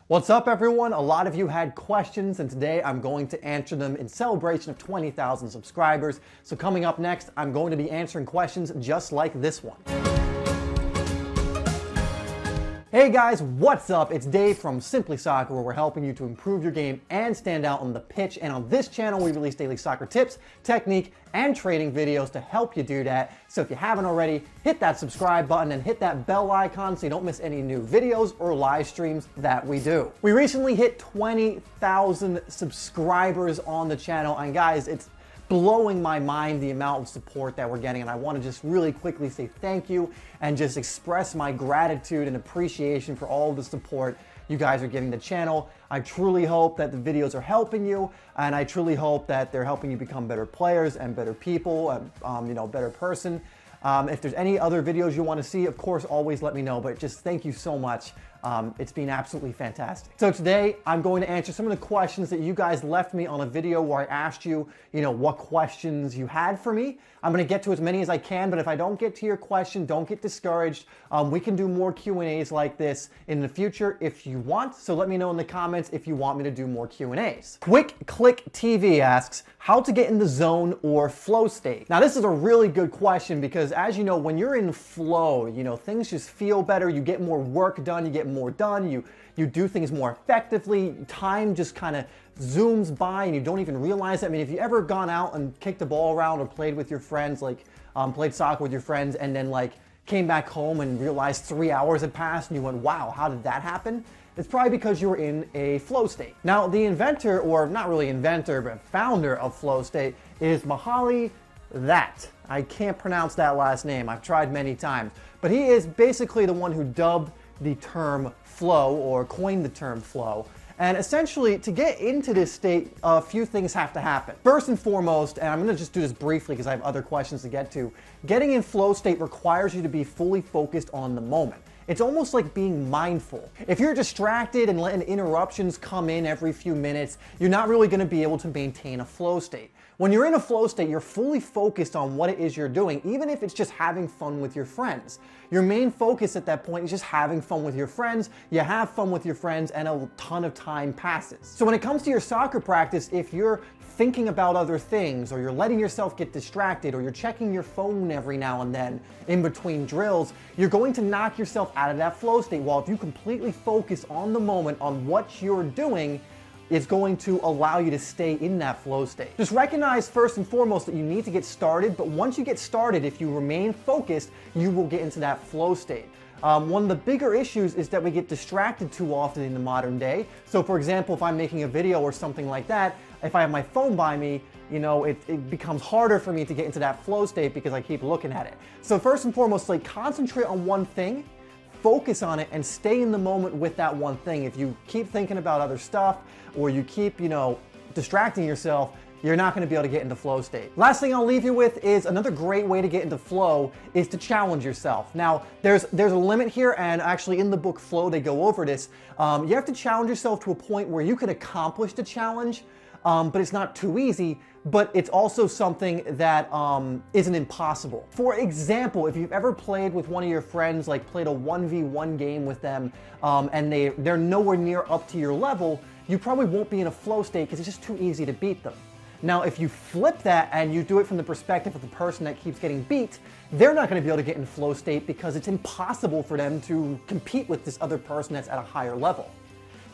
What's up, everyone? A lot of you had questions, and today I'm going to answer them in celebration of 20,000 subscribers. So coming up next, I'm going to be answering questions just like this one. Hey guys, what's up? It's Dave from SimplySoccer, where we're helping you to improve your game and stand out on the pitch. And on this channel, we release daily soccer tips, technique, and training videos to help you do that. So if you haven't already, hit that subscribe button and hit that bell icon so you don't miss any new videos or live streams that we do. We recently hit 20,000 subscribers on the channel, and guys, it's blowing my mind the amount of support that we're getting, and I want to just really quickly say thank you and just express my gratitude and appreciation for all the support you guys are giving the channel. I truly hope that the videos are helping you, and I truly hope that they're helping you become better players and better people and better person. If there's any other videos you want to see, of course, always let me know, but just thank you so much. It's been absolutely fantastic. So today, I'm going to answer some of the questions that you guys left me on a video where I asked you, what questions you had for me. I'm going to get to as many as I can, but if I don't get to your question, don't get discouraged. We can do more Q&As like this in the future if you want, so let me know in the comments if you want me to do more Q&As. Quick Click TV asks, how to get in the zone or flow state? Now, this is a really good question because, as you know, when you're in flow, things just feel better, you get more work done, you get more done, you do things more effectively, time just kind of zooms by and you don't even realize it. I mean, if you ever gone out and kicked a ball around or played with your friends, played soccer with your friends, and then came back home and realized 3 hours had passed and you went, wow, how did that happen? It's probably because you were in a flow state. Now, the inventor, or not really inventor, but founder of flow state is Mihaly that. I can't pronounce that last name. I've tried many times. But he is basically the one who dubbed the term flow, or coined the term flow. And essentially, to get into this state, a few things have to happen. First and foremost, and I'm going to just do this briefly because I have other questions to get to, getting in flow state requires you to be fully focused on the moment. It's almost like being mindful. If you're distracted and letting interruptions come in every few minutes, you're not really going to be able to maintain a flow state. When you're in a flow state, you're fully focused on what it is you're doing, even if it's just having fun with your friends. Your main focus at that point is just having fun with your friends. You have fun with your friends and a ton of time passes. So when it comes to your soccer practice, if you're thinking about other things, or you're letting yourself get distracted, or you're checking your phone every now and then in between drills, you're going to knock yourself out of that flow state. While if you completely focus on the moment, on what you're doing, it's going to allow you to stay in that flow state. Just recognize first and foremost that you need to get started, but once you get started, if you remain focused, you will get into that flow state. One of the bigger issues is that we get distracted too often in the modern day. So for example, if I'm making a video or something like that, if I have my phone by me, it becomes harder for me to get into that flow state because I keep looking at it. So first and foremost, concentrate on one thing, focus on it, and stay in the moment with that one thing. If you keep thinking about other stuff, or you keep, distracting yourself, you're not going to be able to get into flow state. Last thing I'll leave you with is another great way to get into flow is to challenge yourself. Now, there's a limit here, and actually in the book Flow, they go over this. You have to challenge yourself to a point where you can accomplish the challenge, but it's not too easy, but it's also something that isn't impossible. For example, if you've ever played with one of your friends, played a 1v1 game with them, and they're nowhere near up to your level, you probably won't be in a flow state because it's just too easy to beat them. Now, if you flip that and you do it from the perspective of the person that keeps getting beat, they're not going to be able to get in flow state because it's impossible for them to compete with this other person that's at a higher level.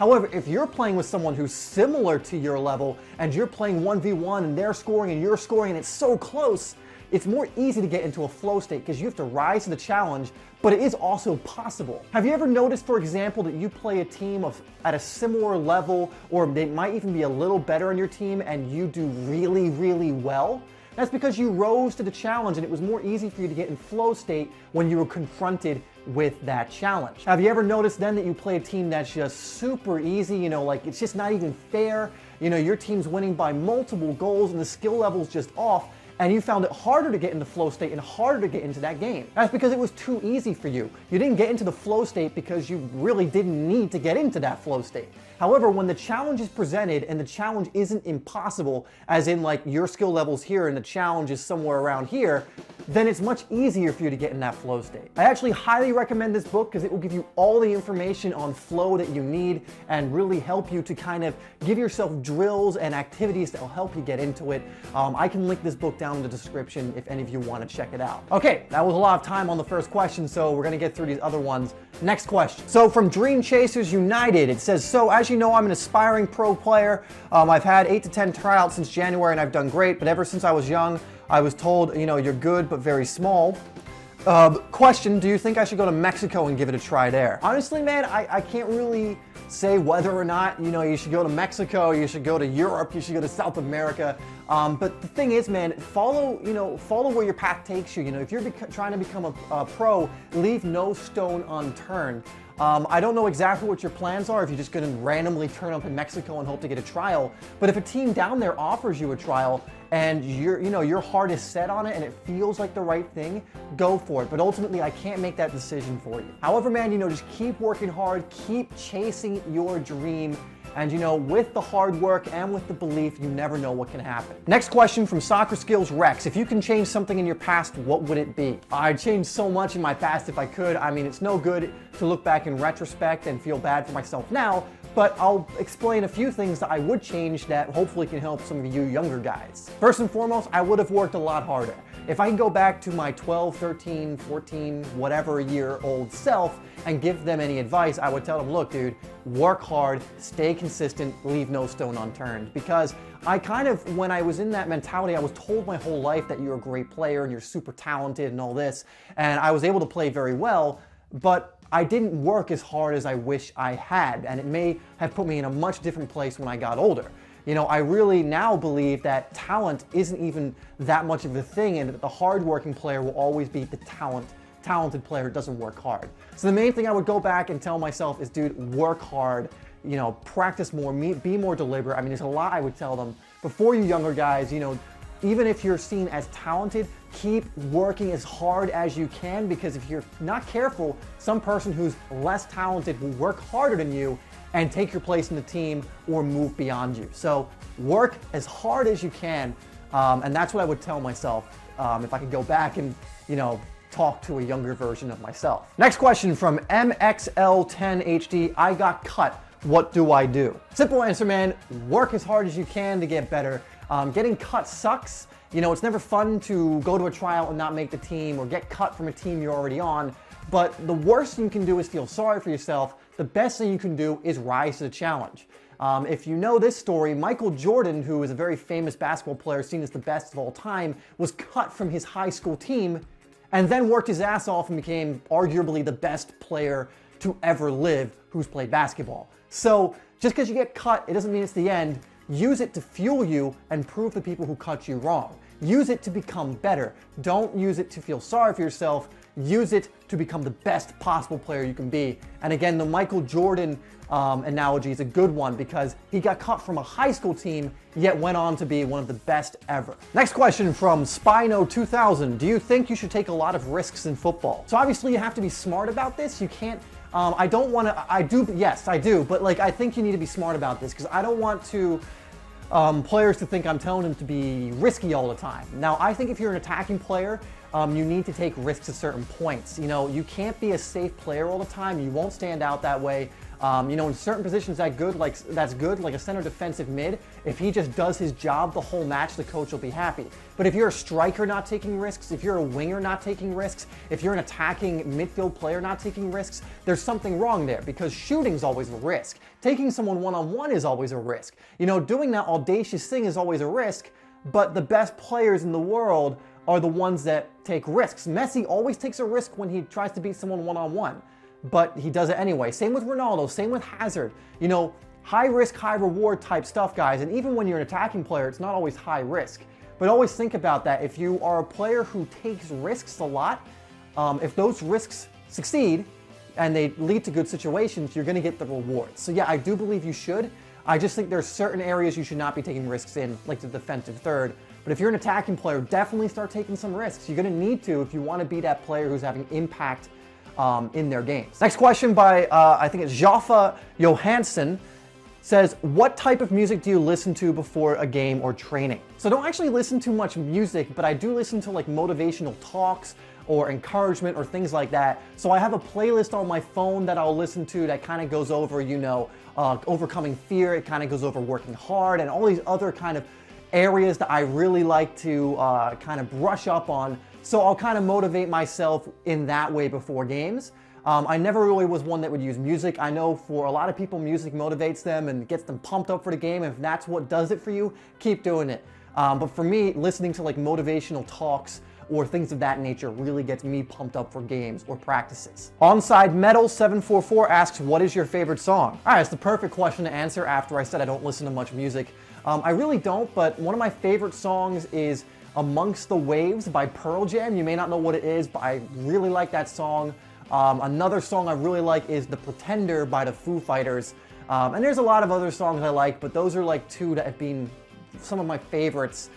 However, if you're playing with someone who's similar to your level and you're playing 1v1 and they're scoring and you're scoring and it's so close, it's more easy to get into a flow state because you have to rise to the challenge, but it is also possible. Have you ever noticed, for example, that you play a team at a similar level, or they might even be a little better on your team, and you do really, really well? That's because you rose to the challenge and it was more easy for you to get in flow state when you were confronted with that challenge. Have you ever noticed then that you play a team that's just super easy, it's just not even fair, your team's winning by multiple goals and the skill level's just off, and you found it harder to get into flow state and harder to get into that game. That's because it was too easy for you. You didn't get into the flow state because you really didn't need to get into that flow state. However, when the challenge is presented and the challenge isn't impossible, as in like your skill level's here and the challenge is somewhere around here, then it's much easier for you to get in that flow state. I actually highly recommend this book because it will give you all the information on flow that you need and really help you to kind of give yourself drills and activities that will help you get into it. I can link this book down in the description if any of you want to check it out. Okay, that was a lot of time on the first question, so we're going to get through these other ones. Next question. So from Dream Chasers United, it says, so as you know, I'm an aspiring pro player. I've had 8 to 10 tryouts since January and I've done great, but ever since I was young, I was told, you know, you're good but very small. Question, do you think I should go to Mexico and give it a try there? Honestly, man, I can't really say whether or not, you know, you should go to Mexico, you should go to Europe, you should go to South America. But the thing is, man, follow where your path takes you. You know, if you're trying to become a pro, leave no stone unturned. I don't know exactly what your plans are, if you're just going to randomly turn up in Mexico and hope to get a trial. But if a team down there offers you a trial and your heart is set on it and it feels like the right thing, go for it. But ultimately, I can't make that decision for you. However, man, just keep working hard, keep chasing your dream. And with the hard work and with the belief, you never know what can happen. Next question from Soccer Skills Rex. If you can change something in your past, what would it be? I'd change so much in my past if I could. I mean, it's no good to look back in retrospect and feel bad for myself now, but I'll explain a few things that I would change that hopefully can help some of you younger guys. First and foremost, I would have worked a lot harder. If I can go back to my 12, 13, 14, whatever year old self and give them any advice, I would tell them, look, dude, work hard, stay consistent, leave no stone unturned. Because when I was in that mentality, I was told my whole life that you're a great player and you're super talented and all this, and I was able to play very well, but I didn't work as hard as I wish I had, and it may have put me in a much different place when I got older. I really now believe that talent isn't even that much of a thing, and that the hard-working player will always beat the talented player who doesn't work hard. So the main thing I would go back and tell myself is, dude, work hard, practice more, be more deliberate. I mean, there's a lot I would tell them. Before you younger guys, even if you're seen as talented, keep working as hard as you can, because if you're not careful, some person who's less talented will work harder than you and take your place in the team or move beyond you. So work as hard as you can, and that's what I would tell myself if I could go back and, talk to a younger version of myself. Next question from MXL10HD. I got cut. What do I do? Simple answer, man. Work as hard as you can to get better. Getting cut sucks. It's never fun to go to a trial and not make the team or get cut from a team you're already on. But the worst thing you can do is feel sorry for yourself. The best thing you can do is rise to the challenge. If you know this story, Michael Jordan, who is a very famous basketball player, seen as the best of all time, was cut from his high school team and then worked his ass off and became arguably the best player to ever live who's played basketball. So just because you get cut, it doesn't mean it's the end. Use it to fuel you and prove the people who cut you wrong. Use it to become better. Don't use it to feel sorry for yourself. Use it to become the best possible player you can be. And again, the Michael Jordan analogy is a good one because he got cut from a high school team, yet went on to be one of the best ever. Next question from Spino2000. Do you think you should take a lot of risks in football? So obviously you have to be smart about this. You can't, yes, I do, but I think you need to be smart about this because I don't want to players to think I'm telling them to be risky all the time. Now, I think if you're an attacking player, you need to take risks at certain points. You can't be a safe player all the time. You won't stand out that way. In certain positions that's good, like a center defensive mid. If he just does his job the whole match, the coach will be happy. But if you're a striker not taking risks, if you're a winger not taking risks, if you're an attacking midfield player not taking risks, there's something wrong there because shooting's always a risk. Taking someone one-on-one is always a risk. Doing that audacious thing is always a risk, but the best players in the world are the ones that take risks. Messi always takes a risk when he tries to beat someone one-on-one, but he does it anyway. Same with Ronaldo, same with Hazard. High risk, high reward type stuff, guys. And even when you're an attacking player, it's not always high risk. But always think about that. If you are a player who takes risks a lot, if those risks succeed and they lead to good situations, you're gonna get the rewards. So yeah, I do believe you should. I just think there's certain areas you should not be taking risks in, like the defensive third. But But if you're an attacking player, definitely start taking some risks. You're going to need to if you want to be that player who's having impact in their games. Next question by, I think it's Jaffa Johansson, says, what type of music do you listen to before a game or training? So I don't actually listen to much music, but I do listen to like motivational talks or encouragement or things like that. So I have a playlist on my phone that I'll listen to that kind of goes over, you know, overcoming fear. It kind of goes over working hard and all these other kind of areas that I really like to kind of brush up on. So I'll kind of motivate myself in that way before games. I never really was one that would use music. I know for a lot of people, music motivates them and gets them pumped up for the game. If that's what does it for you, keep doing it. But for me, listening to like motivational talks or things of that nature really gets me pumped up for games or practices. Onside Metal 744 asks, what is your favorite song? All right, it's the perfect question to answer after I said I don't listen to much music. I really don't, but one of my favorite songs is Amongst the Waves by Pearl Jam. You may not know what it is, but I really like that song. Another song I really like is The Pretender by the Foo Fighters. And there's a lot of other songs I like, but those are like two that have been some of my favorites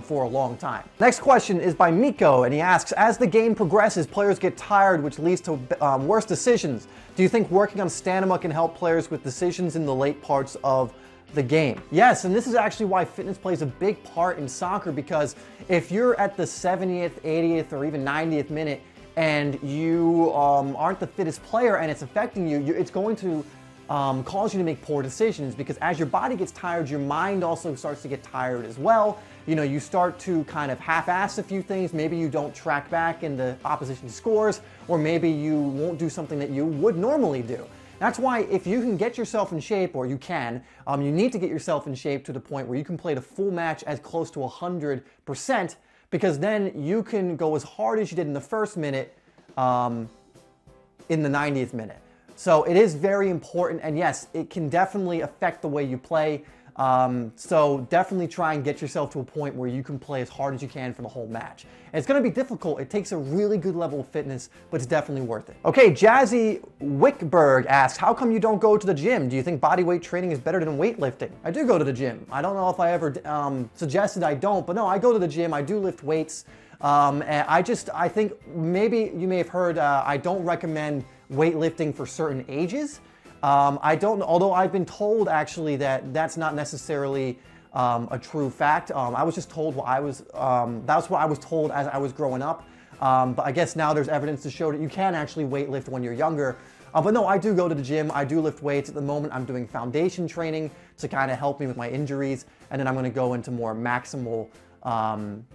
for a long time. Next question is by Miko, and he asks, as the game progresses, players get tired, which leads to worse decisions. Do you think working on stamina can help players with decisions in the late parts of the game? Yes, and this is actually why fitness plays a big part in soccer, because if you're at the 70th, 80th, or even 90th minute and you aren't the fittest player and it's affecting you, it's going to cause you to make poor decisions, because as your body gets tired, your mind also starts to get tired as well. You know, you start to kind of half-ass a few things. Maybe you don't track back in the opposition scores, or maybe you won't do something that you would normally do. That's why if you can get yourself in shape, or you can, you need to get yourself in shape to the point where you can play the full match as close to 100%, because then you can go as hard as you did in the first minute in the 90th minute. So it is very important, and yes, it can definitely affect the way you play. So definitely try and get yourself to a point where you can play as hard as you can for the whole match. And it's going to be difficult. It takes a really good level of fitness, but it's definitely worth it. Okay, Jazzy Wickberg asks, how come you don't go to the gym? Do you think bodyweight training is better than weightlifting? I do go to the gym. I don't know if I ever suggested I don't, but no, I go to the gym. I do lift weights. And I think maybe you may have heard, I don't recommend weightlifting for certain ages. I don't, although I've been told actually that that's not necessarily a true fact. I was just told what I was, that's what I was told as I was growing up. But I guess now there's evidence to show that you can actually weightlift when you're younger. But no, I do go to the gym. I do lift weights. At the moment, I'm doing foundation training to kind of help me with my injuries. And then I'm going to go into more maximal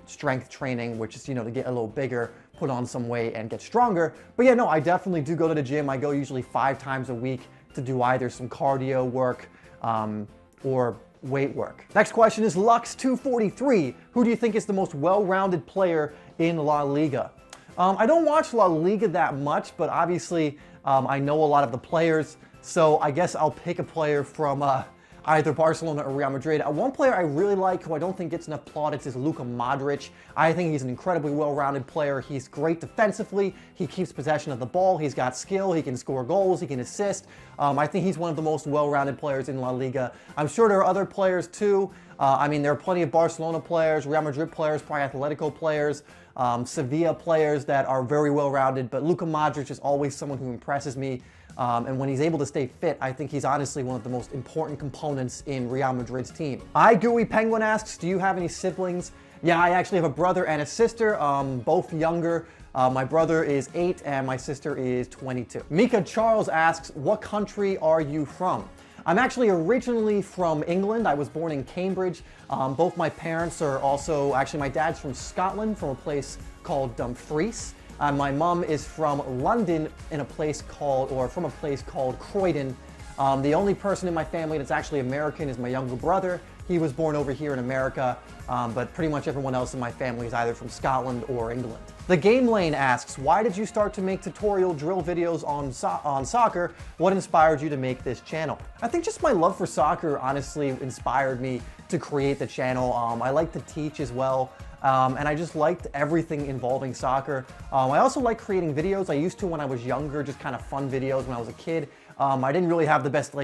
strength training, which is, you know, to get a little bigger, put on some weight and get stronger. But yeah, no, I definitely do go to the gym. I go usually 5 times a week to do either some cardio work or weight work. Next question is Lux243. Who do you think is the most well-rounded player in La Liga? I don't watch La Liga that much, but obviously I know a lot of the players, so I guess I'll pick a player from either Barcelona or Real Madrid. One player I really like, who I don't think gets enough plaudits, is Luka Modric. I think he's an incredibly well-rounded player. He's great defensively. He keeps possession of the ball. He's got skill. He can score goals. He can assist. I think he's one of the most well-rounded players in La Liga. I'm sure there are other players too. I mean, there are plenty of Barcelona players, Real Madrid players, probably Atletico players, Sevilla players that are very well-rounded, but Luka Modric is always someone who impresses me. And when he's able to stay fit, I think he's honestly one of the most important components in Real Madrid's team. Gooey Penguin asks, do you have any siblings? Yeah, I actually have a brother and a sister, both younger. My brother is 8 and my sister is 22. Mika Charles asks, what country are you from? I'm actually originally from England. I was born in Cambridge. Both my parents are also, actually my dad's from Scotland, from a place called Dumfries. My mom is from London in a place called, or from a place called Croydon. The only person in my family that's actually American is my younger brother. He was born over here in America, but pretty much everyone else in my family is either from Scotland or England. The Game Lane asks, why did you start to make tutorial drill videos on soccer? What inspired you to make this channel? I think just my love for soccer honestly inspired me to create the channel. I like to teach as well. And I just liked everything involving soccer. I also like creating videos. I used to when I was younger, just kind of fun videos when I was a kid. I didn't really have the best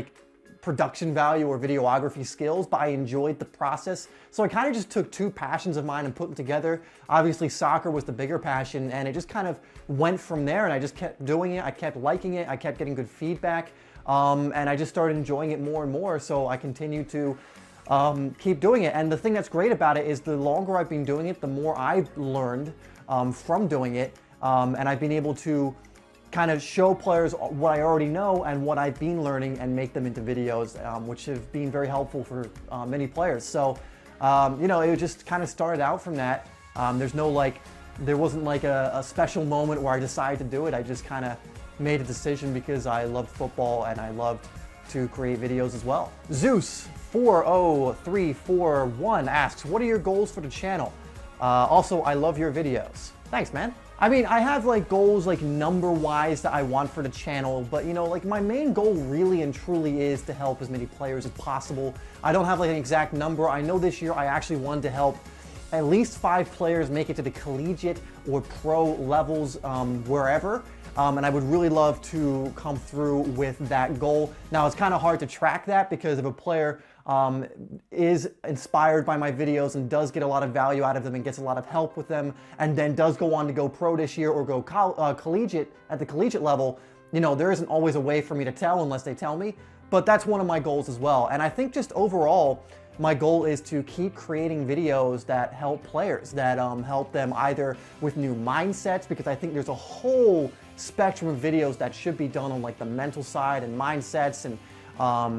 production value or videography skills, but I enjoyed the process. So I kind of just took two passions of mine and put them together. Obviously soccer was the bigger passion, and it just kind of went from there, and I just kept doing it. I kept liking it. I kept getting good feedback, and I just started enjoying it more and more. So I continued to keep doing it. And the thing that's great about it is the longer I've been doing it, the more I've learned from doing it, and I've been able to kind of show players what I already know and what I've been learning and make them into videos, which have been very helpful for many players. So, you know, it just kind of started out from that. There wasn't like a special moment where I decided to do it. I just kind of made a decision because I loved football and I loved to create videos as well. Zeus40341 asks, what are your goals for the channel? Also, I love your videos. Thanks, man. I mean, I have like goals like number-wise that I want for the channel, but you know, like my main goal really and truly is to help as many players as possible. I don't have like an exact number. I know this year I actually wanted to help at least 5 players make it to the collegiate or pro levels wherever. And I would really love to come through with that goal. Now, it's kind of hard to track that because if a player is inspired by my videos and does get a lot of value out of them and gets a lot of help with them and then does go on to go pro this year or go collegiate at the collegiate level, you know, there isn't always a way for me to tell unless they tell me. But that's one of my goals as well. And I think just overall, my goal is to keep creating videos that help players, that help them either with new mindsets, because I think there's a whole spectrum of videos that should be done on like the mental side and mindsets and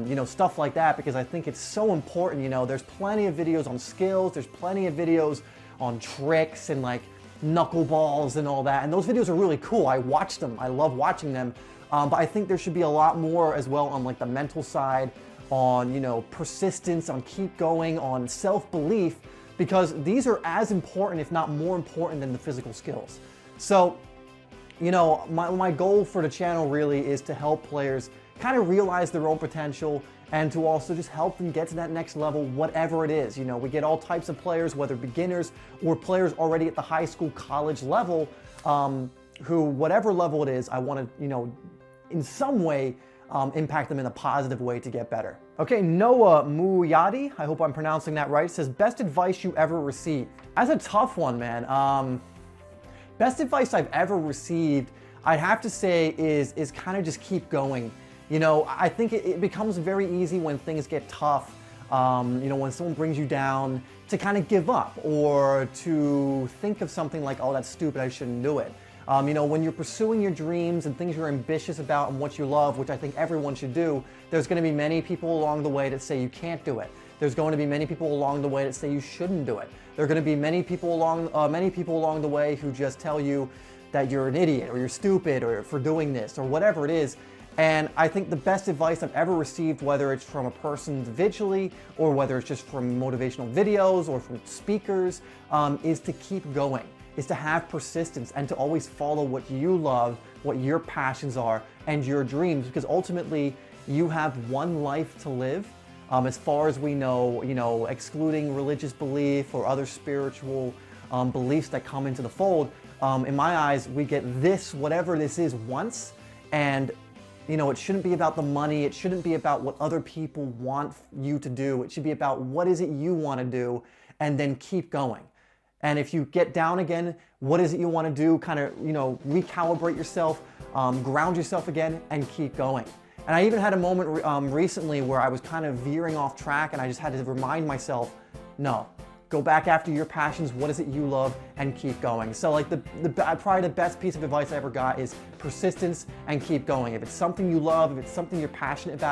you know, stuff like that, because I think it's so important. You know, there's plenty of videos on skills, there's plenty of videos on tricks and like knuckleballs and all that, and those videos are really cool. I watch them, I love watching them, but I think there should be a lot more as well on like the mental side, on, you know, persistence, on keep going, on self-belief, because these are as important, if not more important, than the physical skills. So, you know, my goal for the channel really is to help players kind of realize their own potential and to also just help them get to that next level, whatever it is. You know, we get all types of players, whether beginners or players already at the high school, college level, who, whatever level it is, I want to, you know, in some way, impact them in a positive way to get better. Okay, Noah Muyadi, I hope I'm pronouncing that right, says, best advice you ever received. That's a tough one, man. Best advice I've ever received, I'd have to say is kind of just keep going. You know, I think it becomes very easy when things get tough, you know, when someone brings you down, to kind of give up or to think of something like, oh, that's stupid, I shouldn't do it. You know, when you're pursuing your dreams and things you're ambitious about and what you love, which I think everyone should do, there's going to be many people along the way that say you can't do it. There's going to be many people along the way that say you shouldn't do it. There are going to be many people along the way who just tell you that you're an idiot or you're stupid or for doing this or whatever it is. And I think the best advice I've ever received, whether it's from a person individually or whether it's just from motivational videos or from speakers, is to keep going, is to have persistence and to always follow what you love, what your passions are, and your dreams, because ultimately you have one life to live. As far as we know, you know, excluding religious belief or other spiritual beliefs that come into the fold, in my eyes, we get this, whatever this is, once, and you know, it shouldn't be about the money. It shouldn't be about what other people want you to do. It should be about what is it you want to do, and then keep going. And if you get down again, what is it you want to do? Kind of, you know, recalibrate yourself, ground yourself again, and keep going. And I even had a moment recently where I was kind of veering off track, and I just had to remind myself, no, go back after your passions. What is it you love, and keep going. So like probably the best piece of advice I ever got is persistence and keep going. If it's something you love, if it's something you're passionate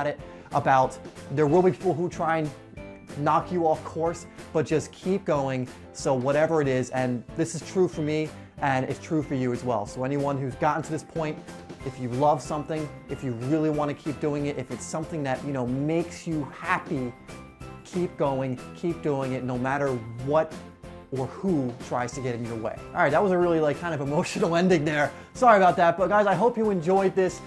about, there will be people who try and knock you off course, but just keep going. So whatever it is, and this is true for me, and it's true for you as well. So anyone who's gotten to this point, if you love something, if you really want to keep doing it, if it's something that, you know, makes you happy, keep going, keep doing it, no matter what or who tries to get in your way. All right, that was a really like kind of emotional ending there. Sorry about that, but guys, I hope you enjoyed this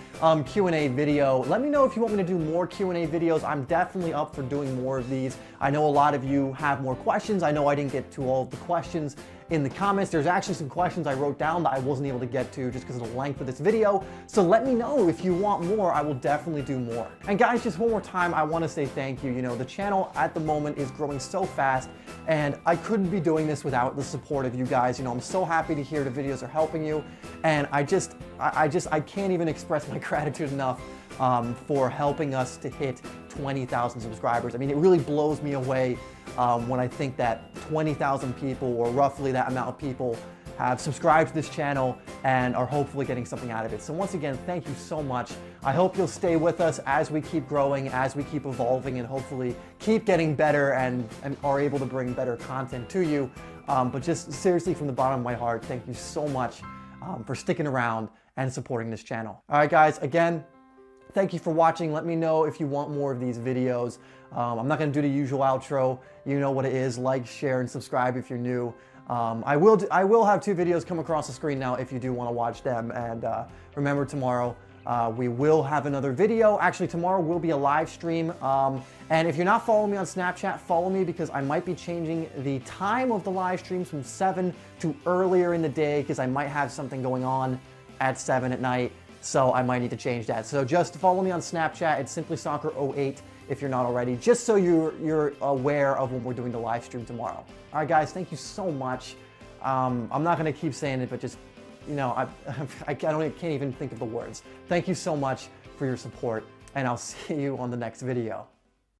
Q&A video. Let me know if you want me to do more Q&A videos. I'm definitely up for doing more of these. I know a lot of you have more questions. I know I didn't get to all of the questions in the comments. There's actually some questions I wrote down that I wasn't able to get to just because of the length of this video. So let me know if you want more. I will definitely do more. And guys, just one more time, I want to say thank you. You know, the channel at the moment is growing so fast, and I couldn't be doing this without the support of you guys. You know, I'm so happy to hear the videos are helping you, and I can't even express my gratitude enough for helping us to hit 20,000 subscribers. I mean, it really blows me away when I think that 20,000 people, or roughly that amount of people, have subscribed to this channel and are hopefully getting something out of it. So once again, thank you so much. I hope you'll stay with us as we keep growing, as we keep evolving, and hopefully keep getting better and are able to bring better content to you. But just seriously, from the bottom of my heart, thank you so much for sticking around and supporting this channel. All right, guys, again, thank you for watching. Let me know if you want more of these videos. I'm not gonna do the usual outro. You know what it is. Like, share, and subscribe if you're new. I will have 2 videos come across the screen now if you do want to watch them. And remember, tomorrow we will have another video. Actually, tomorrow will be a live stream. And if you're not following me on Snapchat, follow me, because I might be changing the time of the live streams from 7 to earlier in the day, because I might have something going on at 7 at night. So I might need to change that. So just follow me on Snapchat. It's SimplySoccer08 if you're not already, just so you're aware of when we're doing the live stream tomorrow. All right, guys, thank you so much. I'm not gonna keep saying it, but just, you know, I can't even think of the words. Thank you so much for your support, and I'll see you on the next video.